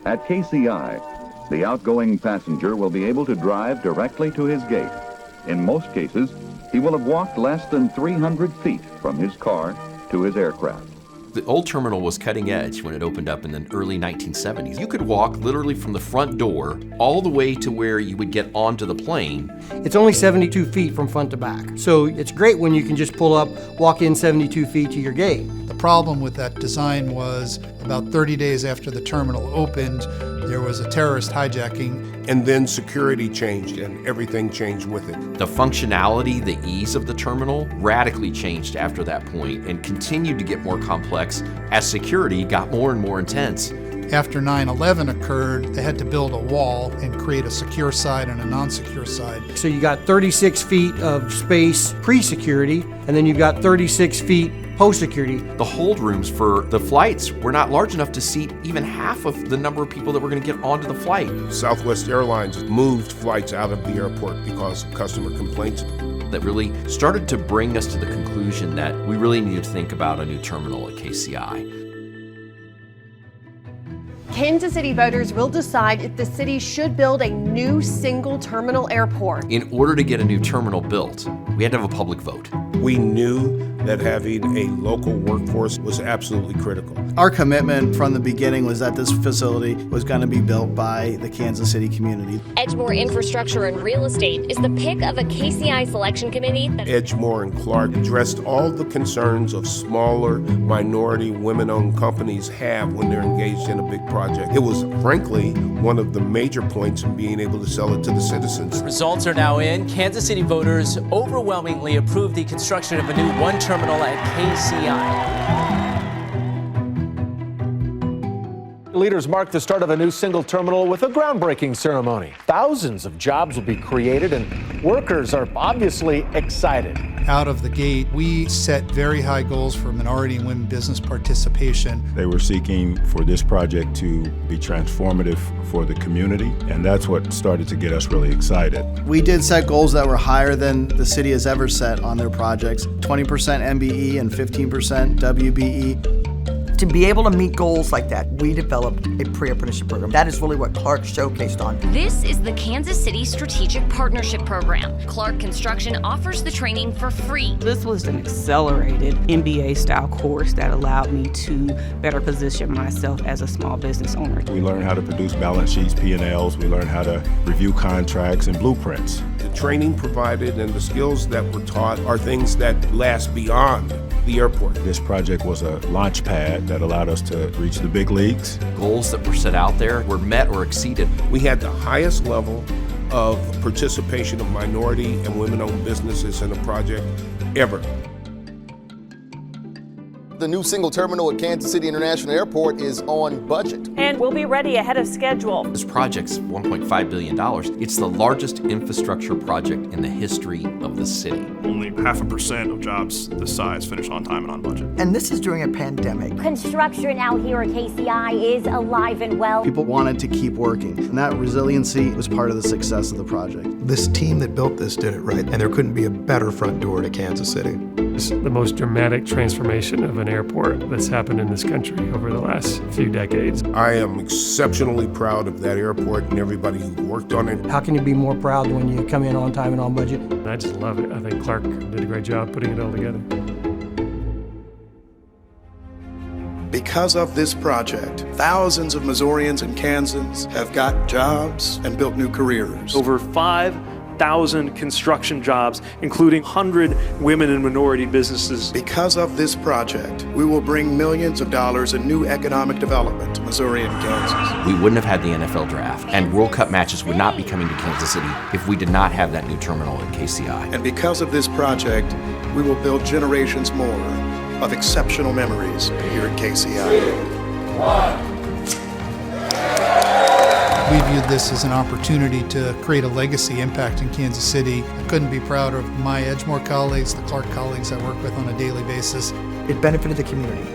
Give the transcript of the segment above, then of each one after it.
At KCI, the outgoing passenger will be able to drive directly to his gate. In most cases, he will have walked less than 300 feet from his car to his aircraft. The old terminal was cutting edge when it opened up in the early 1970s. You could walk literally from the front door all the way to where you would get onto the plane. It's only 72 feet from front to back. So it's great when you can just pull up, walk in 72 feet to your gate. The problem with that design was about 30 days after the terminal opened, there was a terrorist hijacking. And then security changed and everything changed with it. The functionality, the ease of the terminal radically changed after that point and continued to get more complex as security got more and more intense. After 9/11 occurred, they had to build a wall and create a secure side and a non-secure side. So you got 36 feet of space pre-security, and then you've got 36 feet post-security. The hold rooms for the flights were not large enough to seat even half of the number of people that were going to get onto the flight. Southwest Airlines moved flights out of the airport because of customer complaints. That really started to bring us to the conclusion that we really needed to think about a new terminal at KCI. Kansas City voters will decide if the city should build a new single terminal airport. In order to get a new terminal built, we had to have a public vote. We knew that having a local workforce was absolutely critical. Our commitment from the beginning was that this facility was going to be built by the Kansas City community. Edgemore Infrastructure and Real Estate is the pick of a KCI selection committee. Edgemore and Clark addressed all the concerns of smaller, minority, women-owned companies have when they're engaged in a big project. It was, frankly, one of the major points in being able to sell it to the citizens. Results are now in. Kansas City voters overwhelmingly approved the construction of a new one terminal at KCI. Leaders mark the start of a new single terminal with a groundbreaking ceremony. Thousands of jobs will be created, and workers are obviously excited. Out of the gate, we set very high goals for minority and women business participation. They were seeking for this project to be transformative for the community, and that's what started to get us really excited. We did set goals that were higher than the city has ever set on their projects, 20% MBE and 15% WBE. To be able to meet goals like that, we developed a pre-apprenticeship program. That is really what Clark showcased on. This is the Kansas City Strategic Partnership Program. Clark Construction offers the training for free. This was an accelerated MBA-style course that allowed me to better position myself as a small business owner. We learned how to produce balance sheets, P&Ls. We learned how to review contracts and blueprints. The training provided and the skills that were taught are things that last beyond the airport. This project was a launch pad that allowed us to reach the big leagues. Goals that were set out there were met or exceeded. We had the highest level of participation of minority and women-owned businesses in a project ever. The new single terminal at Kansas City International Airport is on budget. And will be ready ahead of schedule. This project's $1.5 billion. It's the largest infrastructure project in the history of the city. Only 0.5% of jobs this size finish on time and on budget. And this is during a pandemic. Construction out here at KCI is alive and well. People wanted to keep working, and that resiliency was part of the success of the project. This team that built this did it right, and there couldn't be a better front door to Kansas City. It's the most dramatic transformation of an airport that's happened in this country over the last few decades. I am exceptionally proud of that airport and everybody who worked on it. How can you be more proud when you come in on time and on budget? I just love it. I think Clark did a great job putting it all together. Because of this project, thousands of Missourians and Kansans have got jobs and built new careers. Over 5,000 construction jobs, including 100 women and minority businesses. Because of this project, we will bring millions of dollars in new economic development to Missouri and Kansas. We wouldn't have had the NFL draft, and World Cup matches would not be coming to Kansas City if we did not have that new terminal at KCI. And because of this project, we will build generations more of exceptional memories here at KCI. We viewed this as an opportunity to create a legacy impact in Kansas City. I couldn't be prouder of my Edgemore colleagues, the Clark colleagues I work with on a daily basis. It benefited the community.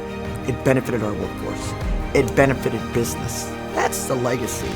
It benefited our workforce. It benefited business. That's the legacy.